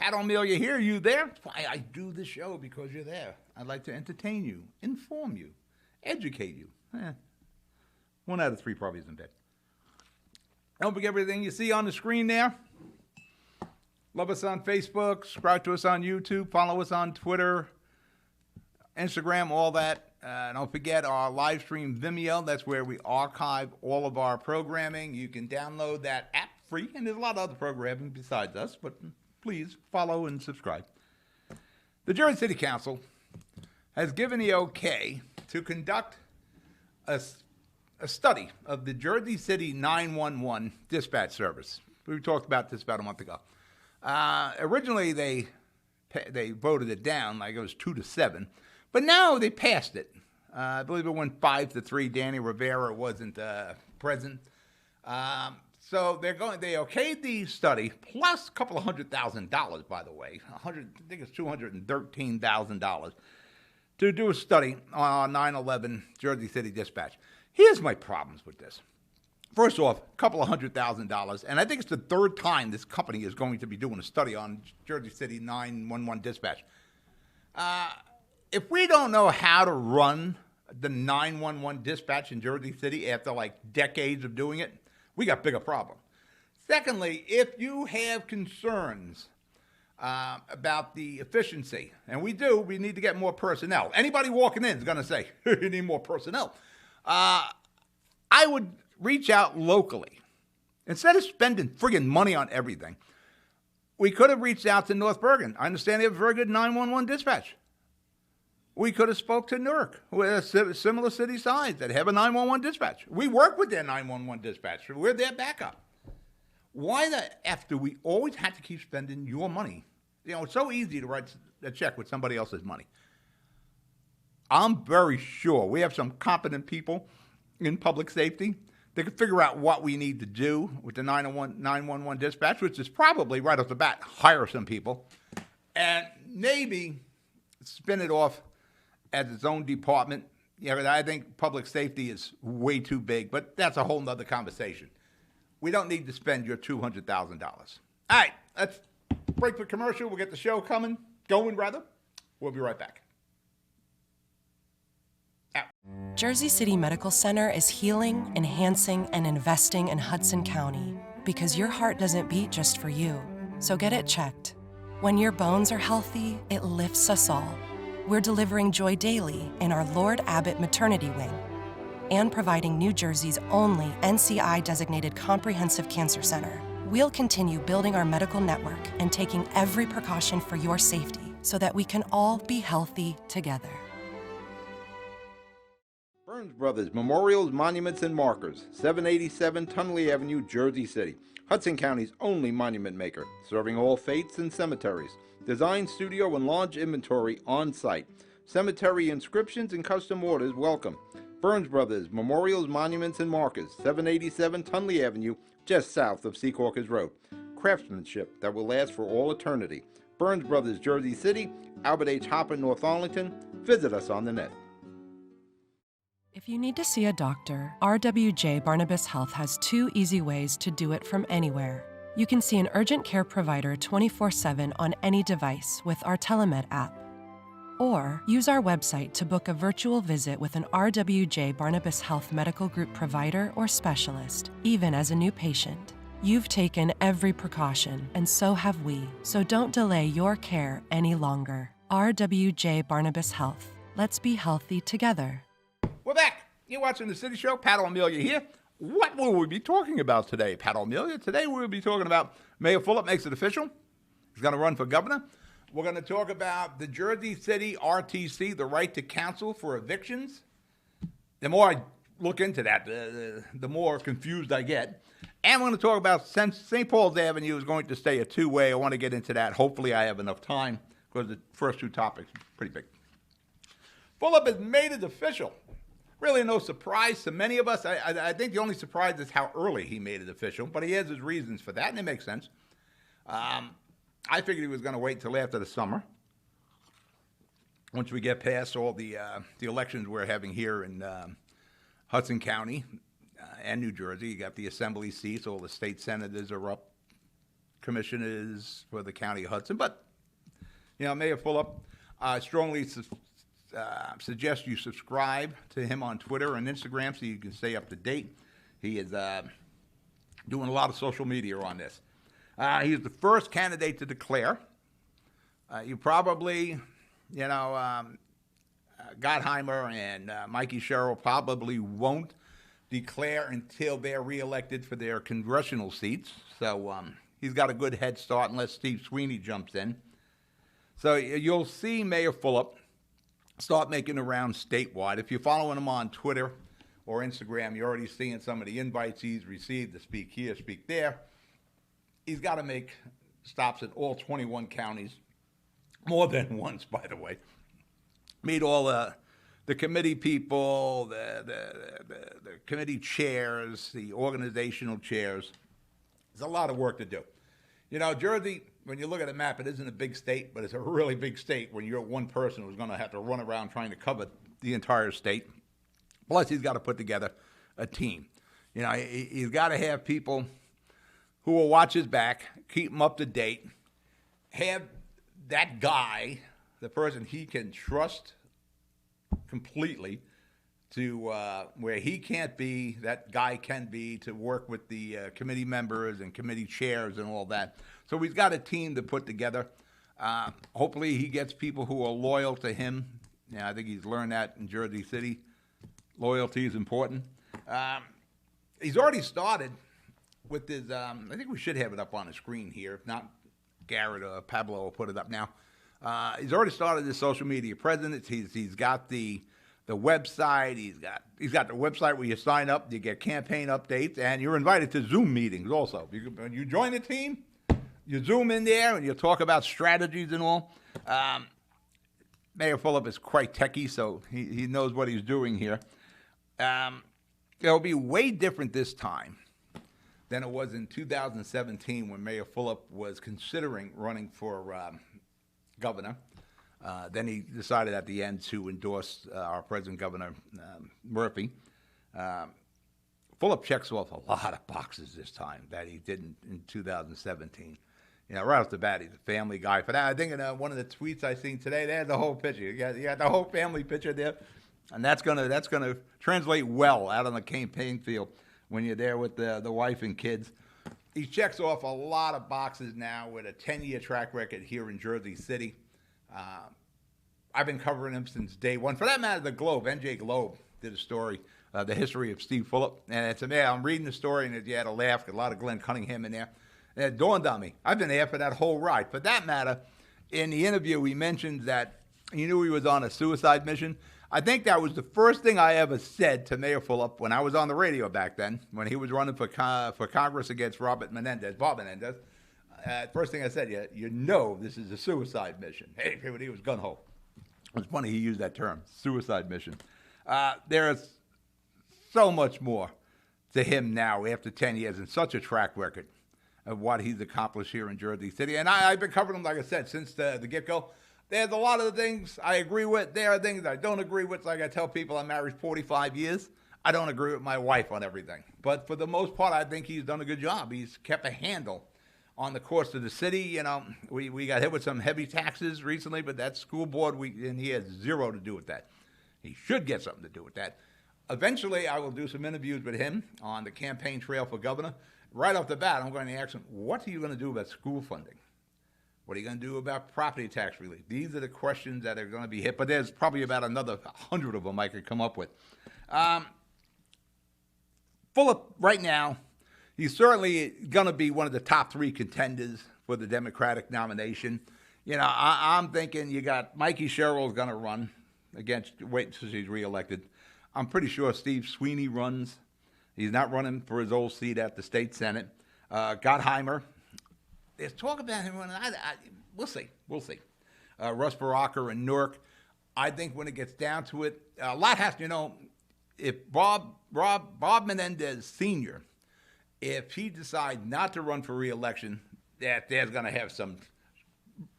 Pat O'Melia here. You there? That's why I do the show, because you're there. I'd like to entertain you, inform you, educate you. 1 out of 3 probably isn't bad. Don't forget everything you see on the screen there. Love us on Facebook, subscribe to us on YouTube, follow us on Twitter, Instagram, all that. Don't forget our live stream Vimeo. That's where we archive all of our programming. You can download that app free, and there's a lot of other programming besides us, but please follow and subscribe. The Jersey City Council has given the okay to conduct a study of the Jersey City 911 dispatch service. We talked about this about a month ago. Originally, they voted it down, like it was 2-7, but now they passed it. I believe it went 5-3. Danny Rivera wasn't present. So they okayed the study, plus a couple of $100,000, by the way. I think it's $213,000 to do a study on 9/11 Jersey City dispatch. Here's my problems with this. First off, a couple of $100,000, and I think it's the 3rd time this company is going to be doing a study on Jersey City 911 dispatch. If we don't know how to run the 911 dispatch in Jersey City after like decades of doing it, we got bigger problem. Secondly, if you have concerns about the efficiency, and we need to get more personnel. Anybody walking in is going to say, you need more personnel. I would reach out locally. Instead of spending friggin' money on everything, we could have reached out to North Bergen. I understand they have a very good 911 dispatch. We could have spoke to Newark, with a similar city size that have a 911 dispatch. We work with their 911 dispatch. We're their backup. Why the F do we always have to keep spending your money? You know, it's so easy to write a check with somebody else's money. I'm very sure we have some competent people in public safety that can figure out what we need to do with the 911 dispatch, which is probably right off the bat, hire some people and maybe spin it off as its own department. Yeah, but I think public safety is way too big, but that's a whole nother conversation. We don't need to spend your $200,000. All right, let's break for commercial. We'll get the show going. We'll be right back. Out. Jersey City Medical Center is healing, enhancing, and investing in Hudson County because your heart doesn't beat just for you. So get it checked. When your bones are healthy, it lifts us all. We're delivering joy daily in our Lord Abbott Maternity Wing and providing New Jersey's only NCI-designated comprehensive cancer center. We'll continue building our medical network and taking every precaution for your safety so that we can all be healthy together. Burns Brothers Memorials, Monuments, and Markers, 787 Tunley Avenue, Jersey City. Hudson County's only monument maker, serving all faiths and cemeteries. Design, studio, and launch inventory on site. Cemetery inscriptions and custom orders welcome. Burns Brothers Memorials, Monuments, and Markers, 787 Tunley Avenue, just south of Secaucus Road. Craftsmanship that will last for all eternity. Burns Brothers, Jersey City, Albert H. Hopper, North Arlington. Visit us on the net. If you need to see a doctor, RWJ Barnabas Health has 2 easy ways to do it from anywhere. You can see an urgent care provider 24/7 on any device with our Telemed app. Or use our website to book a virtual visit with an RWJ Barnabas Health Medical Group provider or specialist, even as a new patient. You've taken every precaution, and so have we. So don't delay your care any longer. RWJ Barnabas Health. Let's be healthy together. We're back. You're watching The City Show. Pat O'Melia here. What will we be talking about today, Pat O'Melia? Today we'll be talking about Mayor Fulop makes it official. He's going to run for governor. We're going to talk about the Jersey City RTC, the right to counsel for evictions. The more I look into that, the more confused I get. And we're going to talk about since St. Paul's Avenue is going to stay a 2-way. I want to get into that. Hopefully I have enough time because the first 2 topics are pretty big. Fulop has made it official. Really no surprise to many of us. I think the only surprise is how early he made it official, but he has his reasons for that, and it makes sense. I figured he was going to wait until after the summer, once we get past all the elections we're having here in Hudson County and New Jersey. You got the assembly seats, all the state senators are up, commissioners for the county of Hudson. But, Mayor Fulop, I strongly suggest you subscribe to him on Twitter and Instagram so you can stay up to date. He is doing a lot of social media on this. He is the first candidate to declare. You probably, Gottheimer and Mikey Sherrill probably won't declare until they're reelected for their congressional seats. So he's got a good head start unless Steve Sweeney jumps in. So you'll see Mayor Fulop start making the rounds statewide. If you're following him on Twitter or Instagram, you're already seeing some of the invites he's received to speak here, speak there. He's got to make stops in all 21 counties, more than once, by the way. Meet all the committee people, the committee chairs, the organizational chairs. There's a lot of work to do. Jersey, when you look at a map, it isn't a big state, but it's a really big state when you're one person who's going to have to run around trying to cover the entire state. Plus, he's got to put together a team. He's got to have people who will watch his back, keep him up to date, have that guy, the person he can trust completely to where he can't be, that guy can be, to work with the committee members and committee chairs and all that. So he's got a team to put together. Hopefully he gets people who are loyal to him. I think he's learned that in Jersey City. Loyalty is important. He's already started with his, I think we should have it up on the screen here. If not, Garrett or Pablo will put it up now. He's already started his social media presence. He's got the website. He's got the website where you sign up, you get campaign updates, and you're invited to Zoom meetings also. When you join the team, you Zoom in there and you talk about strategies and all. Mayor Fulop is quite techie, so he knows what he's doing here. It'll be way different this time than it was in 2017 when Mayor Fulop was considering running for governor. Then he decided at the end to endorse our present governor, Murphy. Fulop checks off a lot of boxes this time that he didn't in 2017. Right off the bat, he's a family guy. For that, I think in one of the tweets I seen today, they had the whole picture. You got the whole family picture there, and that's gonna translate well out on the campaign field when you're there with the wife and kids. He checks off a lot of boxes now with a 10-year track record here in Jersey City. I've been covering him since day one. For that matter, the Globe, NJ Globe, did a story, the history of Steve Fulop. And I'm reading the story, and you had a laugh, a lot of Glenn Cunningham in there. And it dawned on me, I've been there for that whole ride. For that matter, in the interview, he mentioned that he knew he was on a suicide mission. I think that was the first thing I ever said to Mayor Fulop when I was on the radio back then, when he was running for Congress against Bob Menendez. First thing I said, you know this is a suicide mission. Hey, when he was gung-ho. It's funny he used that term, suicide mission. There's so much more to him now after 10 years and such a track record of what he's accomplished here in Jersey City. And I've been covering him, like I said, since the get-go. There's a lot of the things I agree with. There are things I don't agree with. Like I tell people, I'm married 45 years. I don't agree with my wife on everything. But for the most part, I think he's done a good job. He's kept a handle on the course of the city. We got hit with some heavy taxes recently, but that school board, and he has zero to do with that. He should get something to do with that. Eventually, I will do some interviews with him on the campaign trail for governor. Right off the bat, I'm going to ask him, what are you going to do about school funding? What are you going to do about property tax relief? These are the questions that are going to be hit, but there's probably about another 100 of them I could come up with. Fulop, right now, he's certainly going to be one of the top 3 contenders for the Democratic nomination. I'm thinking you got Mikey Sherrill is going to run wait until he's reelected. I'm pretty sure Steve Sweeney runs. He's not running for his old seat at the state Senate. Gottheimer, there's talk about him running. We'll see. Russ Baraka and Newark. I think when it gets down to it, a lot has to, if Bob Menendez Sr., if he decides not to run for re-election, that there's going to have some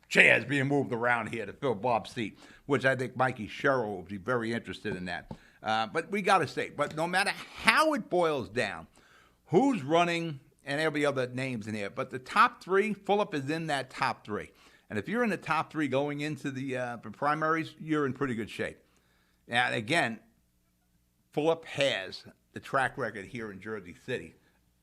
chairs being moved around here to fill Bob's seat, which I think Mikey Sherrill will be very interested in that. But we got to see. But no matter how it boils down, who's running and there'll be other names in here. But the top three, Fulop is in that top three. And if you're in the top three going into the primaries, you're in pretty good shape. And again, Fulop has the track record here in Jersey City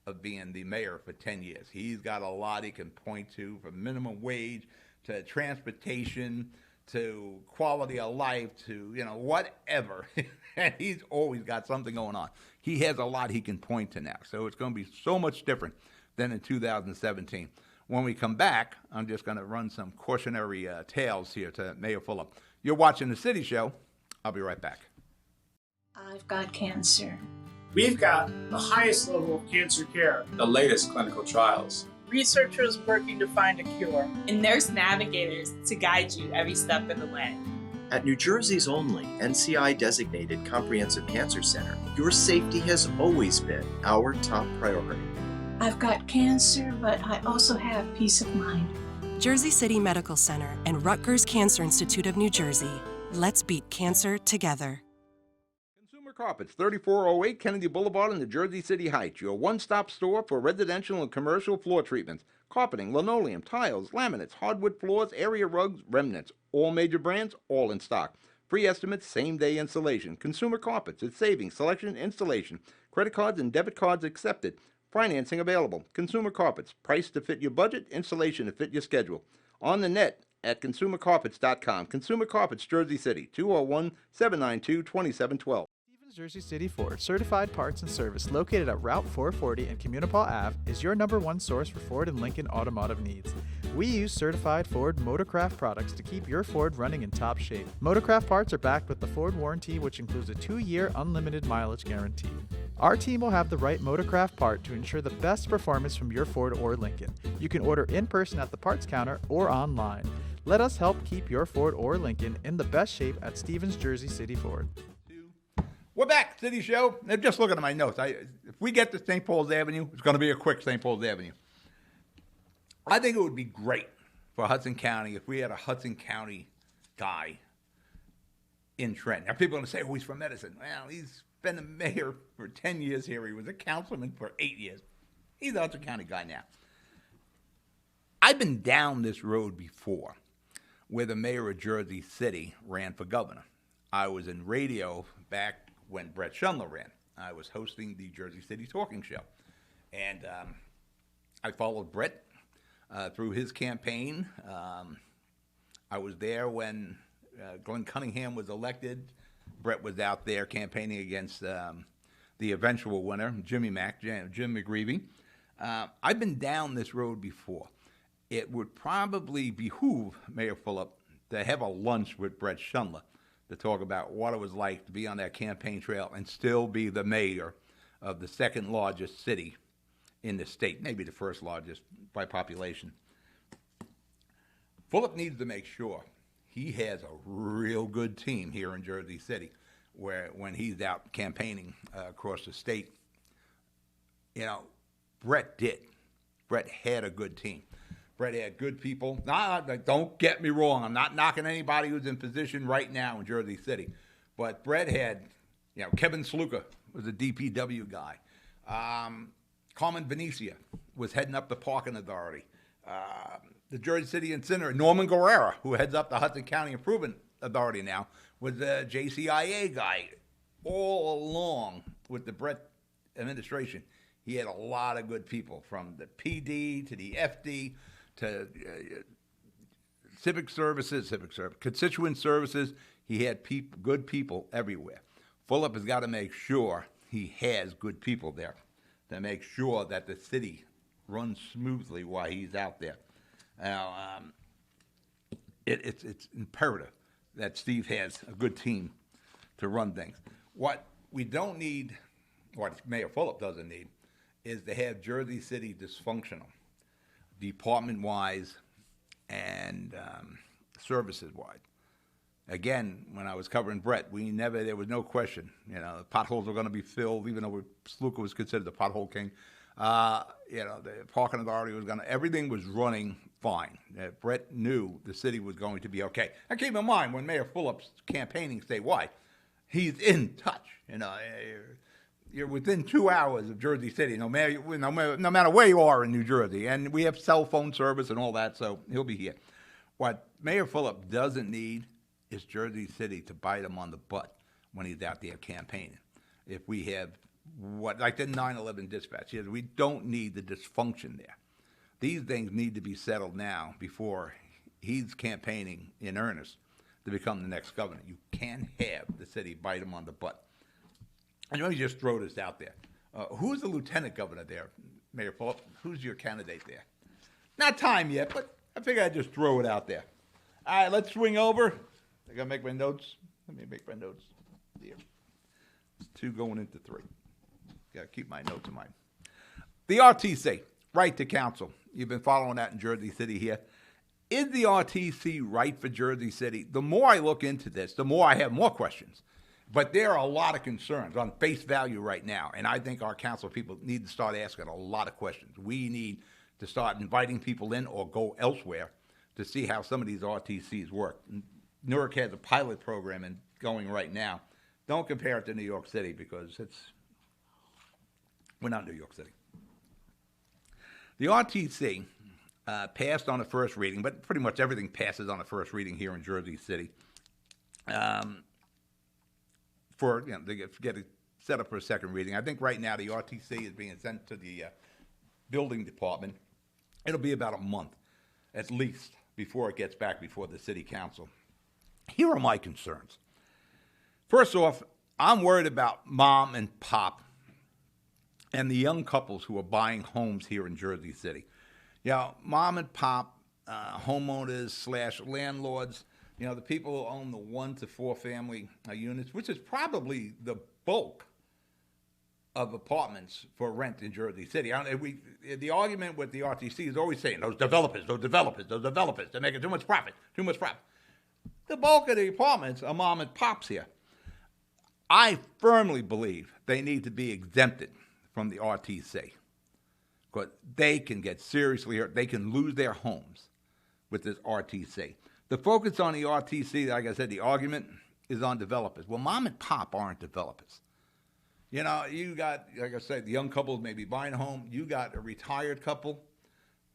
of being the mayor for 10 years. He's got a lot he can point to, from minimum wage to transportation to quality of life to, whatever. And he's always got something going on. He has a lot he can point to now. So it's going to be so much different than in 2017. When we come back, I'm just going to run some cautionary tales here to Mayor Fulop. You're watching The City Show. I'll be right back. I've got cancer. We've got the highest level of cancer care, the latest clinical trials, researchers working to find a cure, and nurse navigators to guide you every step of the way. At New Jersey's only NCI-designated Comprehensive Cancer Center, your safety has always been our top priority. I've got cancer, but I also have peace of mind. Jersey City Medical Center and Rutgers Cancer Institute of New Jersey. Let's beat cancer together. Consumer Carpets, 3408 Kennedy Boulevard in the Jersey City Heights. Your one-stop store for residential and commercial floor treatments. Carpeting, linoleum, tiles, laminates, hardwood floors, area rugs, remnants. All major brands, all in stock. Free estimates, same-day installation. Consumer Carpets, it's savings, selection, installation. Credit cards and debit cards accepted. Financing available. Consumer Carpets, price to fit your budget, installation to fit your schedule. On the net at consumercarpets.com. Consumer Carpets, Jersey City, 201-792-2712. Jersey City Ford, certified parts and service located at Route 440 and Communipaw Ave, is your #1 source for Ford and Lincoln automotive needs. We use certified Ford Motorcraft products to keep your Ford running in top shape. Motorcraft parts are backed with the Ford warranty, which includes a 2-year unlimited mileage guarantee. Our team will have the right Motorcraft part to ensure the best performance from your Ford or Lincoln. You can order in person at the parts counter or online. Let us help keep your Ford or Lincoln in the best shape at Stevens Jersey City Ford. We're back, City Show. Now, just looking at my notes. If we get to St. Paul's Avenue, it's going to be a quick St. Paul's Avenue. I think it would be great for Hudson County if we had a Hudson County guy in Trenton. Now, people are going to say, oh, he's from Medicine. Well, he's been the mayor for 10 years here. He was a councilman for 8 years. He's a Hudson County guy now. I've been down this road before where the mayor of Jersey City ran for governor. I was in radio back when Brett Schundler ran. I was hosting the Jersey City Talking Show. And I followed Brett through his campaign. I was there when Glenn Cunningham was elected. Brett was out there campaigning against the eventual winner, Jim McGreevey. I've been down this road before. It would probably behoove Mayor Fulop to have a lunch with Brett Schundler to talk about what it was like to be on that campaign trail and still be the mayor of the second largest city in the state, maybe the first largest by population. Fulop needs to make sure he has a real good team here in Jersey City, where when he's out campaigning across the state, Brett did. Brett had a good team. Brett had good people. Don't get me wrong. I'm not knocking anybody who's in position right now in Jersey City. But Brett had, Kevin Sluka was a DPW guy. Carmen Venecia was heading up the parking authority. The Jersey City Incinerator, Norman Guerrera, who heads up the Hudson County Improvement Authority now, was a JCIA guy. All along with the Brett administration, he had a lot of good people, from the PD to the FD to constituent services. He had good people everywhere. Fulop has got to make sure he has good people there to make sure that the city runs smoothly while he's out there. Now, it's imperative that Steve has a good team to run things. What we don't need, what Mayor Fulop doesn't need, is to have Jersey City dysfunctional, department-wise and services-wise. Again, when I was covering Brett, there was no question. The potholes were going to be filled, even though Sluka was considered the pothole king. The parking authority everything was running fine. Brett knew the city was going to be okay. And keep in mind, when Mayor Fulop's campaigning statewide, he's in touch. you're within 2 hours of Jersey City, no matter where you are in New Jersey. And we have cell phone service and all that, so he'll be here. What Mayor Phillip doesn't need is Jersey City to bite him on the butt when he's out there campaigning. If we have like the 9/11 dispatch, we don't need the dysfunction there. These things need to be settled now before he's campaigning in earnest to become the next governor. You can't have the city bite him on the butt. And let me just throw this out there. Who's the lieutenant governor there, Mayor Phillip? Who's your candidate there? Not time yet, but I figure I'd just throw it out there. All right, let's swing over. I gotta make my notes. Let me make my notes here. It's 2 going into 3. Gotta keep my notes in mind. The RTC, right to counsel. You've been following that in Jersey City here. Is the RTC right for Jersey City? The more I look into this, the more I have more questions. But there are a lot of concerns on face value right now, and I think our council people need to start asking a lot of questions. We need to start inviting people in or go elsewhere to see how some of these RTCs work. Newark has a pilot program going right now. Don't compare it to New York City because we're not New York City. The RTC passed on the first reading, but pretty much everything passes on the first reading here in Jersey City. They get it set up for a second reading. I think right now the RTC is being sent to the building department. It'll be about a month, at least, before it gets back before the city council. Here are my concerns. First off, I'm worried about mom and pop and the young couples who are buying homes here in Jersey City. Mom and pop, homeowners / landlords, the people who own the 1 to 4 family units, which is probably the bulk of apartments for rent in Jersey City. The argument with the RTC is always saying, those developers, they're making too much profit. The bulk of the apartments are mom and pops here. I firmly believe they need to be exempted from the RTC because they can get seriously hurt. They can lose their homes with this RTC. The focus on the RTC, like I said, the argument is on developers. Well, mom and pop aren't developers. You got, like I said, the young couples may be buying a home. You got a retired couple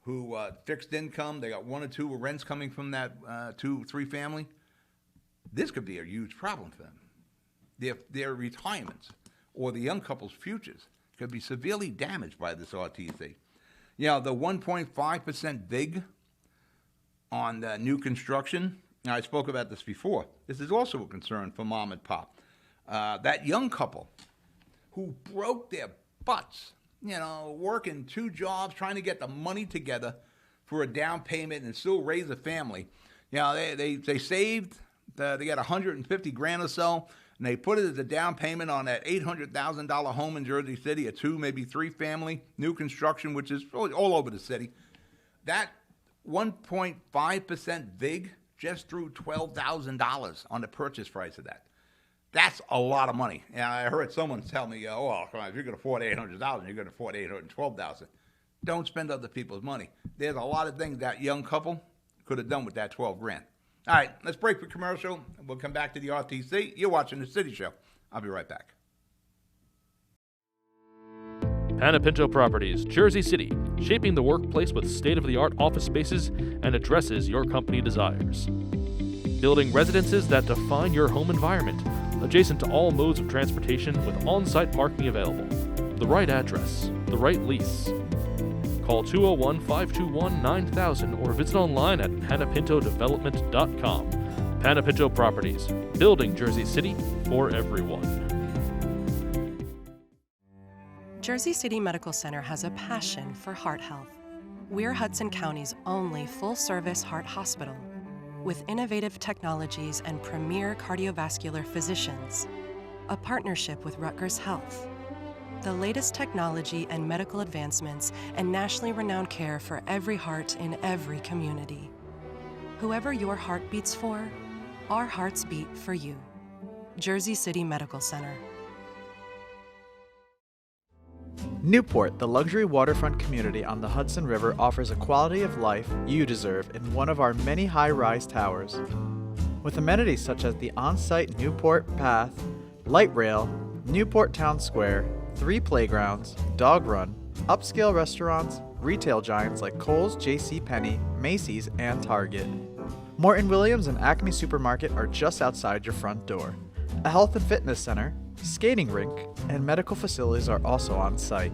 who fixed income. They got 1 or 2 rents coming from that 2, 3 family. This could be a huge problem for them. Their retirements or the young couple's futures could be severely damaged by this RTC. The 1.5% VIG on the new construction, now I spoke about this before. This is also a concern for mom and pop. That young couple who broke their butts, working 2 jobs, trying to get the money together for a down payment and still raise a family. They saved, they got $150,000 or so, and they put it as a down payment on that $800,000 home in Jersey City, a 2, maybe 3 family, new construction, which is all over the city. That 1.5% VIG just threw $12,000 on the purchase price of that. That's a lot of money. And I heard someone tell me, come on, if you're going to afford $800,000, you're going to afford $812,000. Don't spend other people's money. There's a lot of things that young couple could have done with that $12,000. All right, let's break for commercial. We'll come back to the RTC. You're watching The City Show. I'll be right back. Panapinto Properties, Jersey City, shaping the workplace with state-of-the-art office spaces and addresses your company desires. Building residences that define your home environment, adjacent to all modes of transportation with on-site parking available. The right address, the right lease. Call 201-521-9000 or visit online at panapintodevelopment.com. Panapinto Properties, building Jersey City for everyone. Jersey City Medical Center has a passion for heart health. We're Hudson County's only full-service heart hospital with innovative technologies and premier cardiovascular physicians, a partnership with Rutgers Health, the latest technology and medical advancements, and nationally renowned care for every heart in every community. Whoever your heart beats for, our hearts beat for you. Jersey City Medical Center. Newport, the luxury waterfront community on the Hudson River, offers a quality of life you deserve in one of our many high-rise towers. With amenities such as the on-site Newport Path, light rail, Newport Town Square, 3 playgrounds, dog run, upscale restaurants, retail giants like Kohl's, JCPenney, Macy's, and Target. Morton Williams and Acme Supermarket are just outside your front door. A health and fitness center, skating rink, and medical facilities are also on site.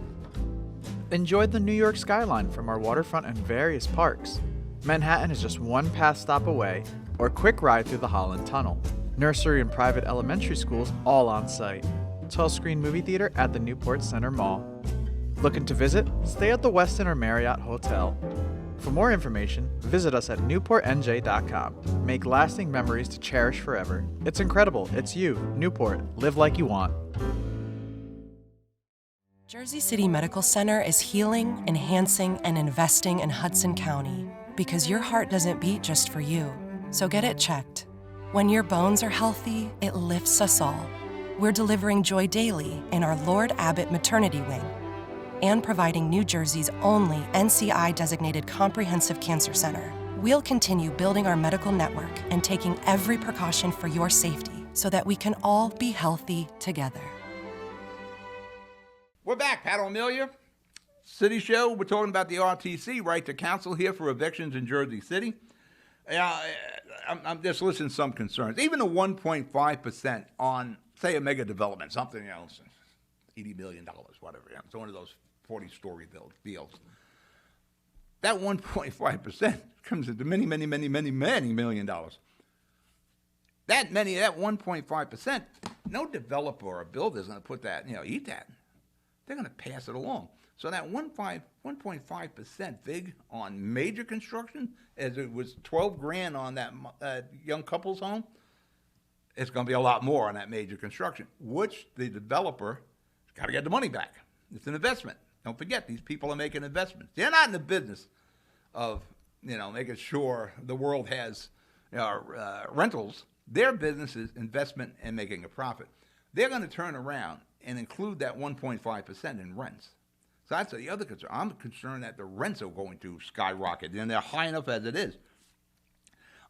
Enjoy the New York skyline from our waterfront and various parks. Manhattan is just one pass stop away, or quick ride through the Holland Tunnel. Nursery and private elementary schools all on site. 12-screen movie theater at the Newport Center Mall. Looking to visit? Stay at the Westin or Marriott Hotel. For more information, visit us at newportnj.com. Make lasting memories to cherish forever. It's incredible. It's you, Newport. Live like you want. Jersey City Medical Center is healing, enhancing, and investing in Hudson County because your heart doesn't beat just for you. So get it checked. When your bones are healthy, it lifts us all. We're delivering joy daily in our Lord Abbott Maternity Wing and providing New Jersey's only NCI-designated comprehensive cancer center. We'll continue building our medical network and taking every precaution for your safety so that we can all be healthy together. We're back, Pat O'Melia. City Show, we're talking about the RTC, right to counsel here for evictions in Jersey City. I'm just listening to some concerns. Even a 1.5% on, say, a mega development, something else, $80 million, whatever. It's one of those 40-story deals. That 1.5% comes into many million dollars. That 1.5%, no developer or builder is going to put that, eat that. They're going to pass it along. So that 1.5% big on major construction, as it was $12,000 on that young couple's home, it's going to be a lot more on that major construction, which the developer has got to get the money back. It's an investment. Don't forget, these people are making investments. They're not in the business of, making sure the world has rentals. Their business is investment and making a profit. They're going to turn around and include that 1.5% in rents. So that's the other concern. I'm concerned that the rents are going to skyrocket, and they're high enough as it is.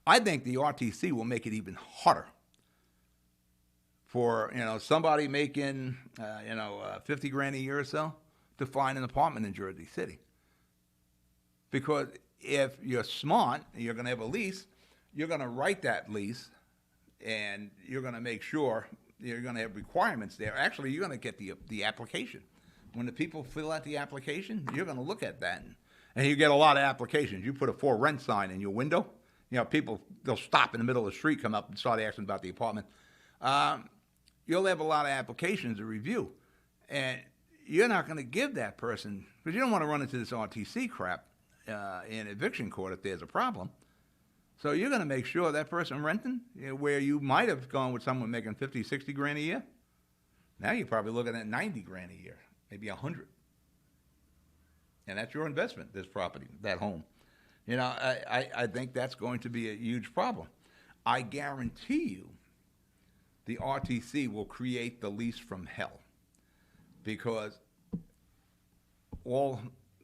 I think the RTC will make it even harder for somebody making $50,000 a year or so to find an apartment in Jersey City. Because if you're smart, you're going to have a lease. You're going to write that lease, and you're going to make sure you're going to have requirements there. Actually, you're going to get the application. When the people fill out the application, you're going to look at that. And you get a lot of applications. You put a for rent sign in your window, people, they'll stop in the middle of the street, come up and start asking about the apartment. You'll have a lot of applications to review. And you're not going to give that person, because you don't want to run into this RTC crap in eviction court if there's a problem. So you're going to make sure that person renting, where you might have gone with someone making $50,000, $60,000 a year, now you're probably looking at $90,000 a year, maybe $100,000. And that's your investment, this property, that home. I think that's going to be a huge problem. I guarantee you the RTC will create the lease from hell, because all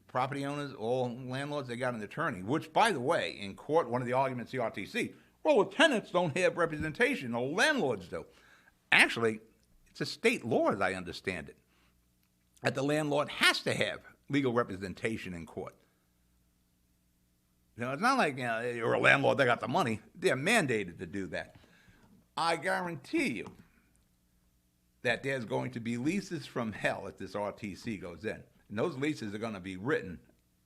property owners, all landlords, they got an attorney, which, by the way, in court, one of the arguments the RTC, well, the tenants don't have representation, the landlords do. Actually, it's a state law, as I understand it, that the landlord has to have legal representation in court. It's not like you're a landlord, they got the money. They're mandated to do that. I guarantee you that there's going to be leases from hell if this RTC goes in. And those leases are going to be written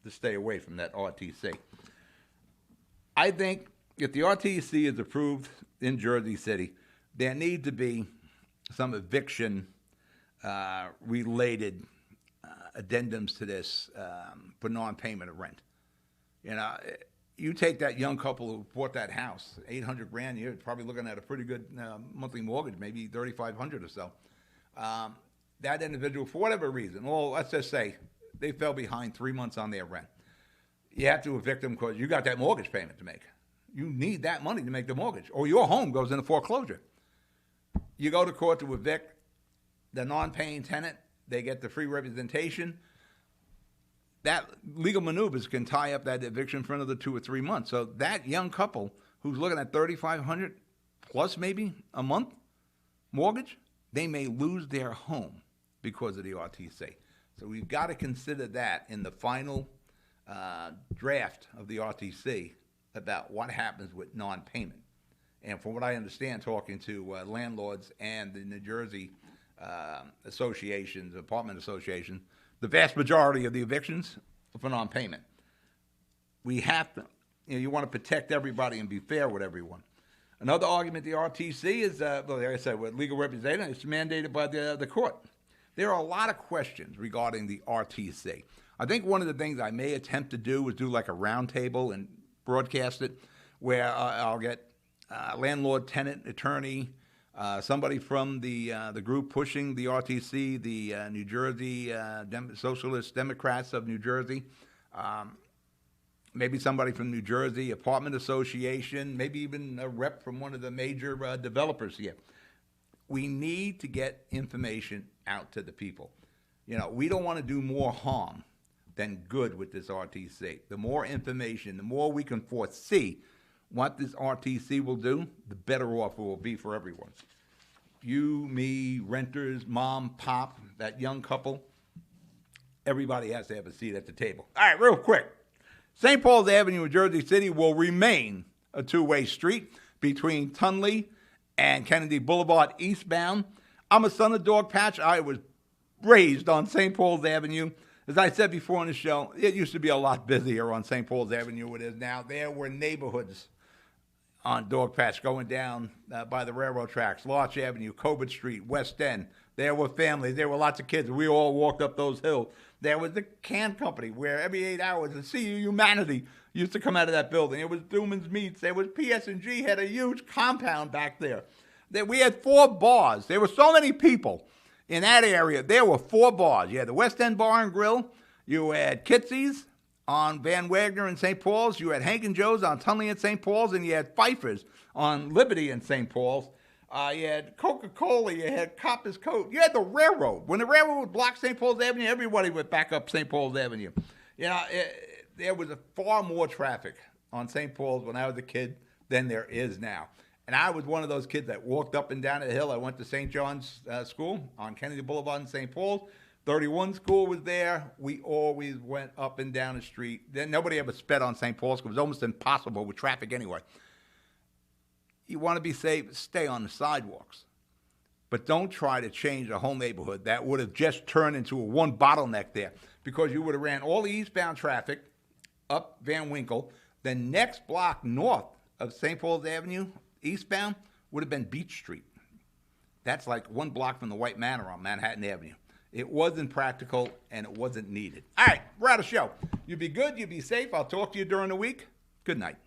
to stay away from that RTC. I think if the RTC is approved in Jersey City, there need to be some eviction-related addendums to this for non-payment of rent. You take that young couple who bought that house, $800,000, you're probably looking at a pretty good monthly mortgage, maybe $3,500 or so. That individual, for whatever reason, well, let's just say they fell behind 3 months on their rent. You have to evict them because you got that mortgage payment to make. You need that money to make the mortgage, or your home goes into foreclosure. You go to court to evict the non-paying tenant. They get the free representation. That legal maneuvers can tie up that eviction for another 2 or 3 months. So that young couple who's looking at $3,500 plus maybe a month mortgage, they may lose their home because of the RTC. So we've got to consider that in the final draft of the RTC about what happens with non-payment. And from what I understand, talking to landlords and the New Jersey associations, apartment associations, the vast majority of the evictions are for non-payment. We have to, you want to protect everybody and be fair with everyone. Another argument the RTC is, like I said, with legal representation, it's mandated by the court. There are a lot of questions regarding the RTC. I think one of the things I may attempt to do is do like a roundtable and broadcast it, where I'll get landlord, tenant, attorney, somebody from the group pushing the RTC, the New Jersey Socialist Democrats of New Jersey, maybe somebody from New Jersey Apartment Association, maybe even a rep from one of the major developers here. We need to get information out to the people. We don't want to do more harm than good with this RTC. The more information, the more we can foresee what this RTC will do, the better off it will be for everyone. You, me, renters, mom, pop, that young couple, everybody has to have a seat at the table. All right, real quick. St. Paul's Avenue in Jersey City will remain a two-way street between Tunley and Kennedy Boulevard eastbound. I'm a son of Dog Patch. I was raised on St. Paul's Avenue. As I said before on the show, it used to be a lot busier on St. Paul's Avenue than it is now. There were neighborhoods on Dog Patch going down by the railroad tracks, Larch Avenue, Colbert Street, West End. There were families. There were lots of kids. We all walked up those hills. There was the can company where every 8 hours the Sea of Humanity used to come out of that building. It was Dooman's Meats. There was PS&G had a huge compound back there. We had 4 bars. There were so many people in that area. There were 4 bars. You had the West End Bar and Grill. You had Kitsy's on Van Wagner and St. Paul's. You had Hank and Joe's on Tunley and St. Paul's. And you had Pfeiffer's on Liberty and St. Paul's. You had Coca-Cola, you had Copper's Coat, you had the railroad. When the railroad would block St. Paul's Avenue, everybody would back up St. Paul's Avenue. There was far more traffic on St. Paul's when I was a kid than there is now. And I was one of those kids that walked up and down the hill. I went to St. John's School on Kennedy Boulevard in St. Paul's. 31 School was there. We always went up and down the street. Then nobody ever sped on St. Paul's because it was almost impossible with traffic anyway. You want to be safe, stay on the sidewalks. But don't try to change a whole neighborhood. That would have just turned into one bottleneck there because you would have ran all the eastbound traffic up Van Winkle. The next block north of St. Paul's Avenue, eastbound, would have been Beach Street. That's like 1 block from the White Manor on Manhattan Avenue. It wasn't practical and it wasn't needed. All right, we're out of show. You be good, you be safe. I'll talk to you during the week. Good night.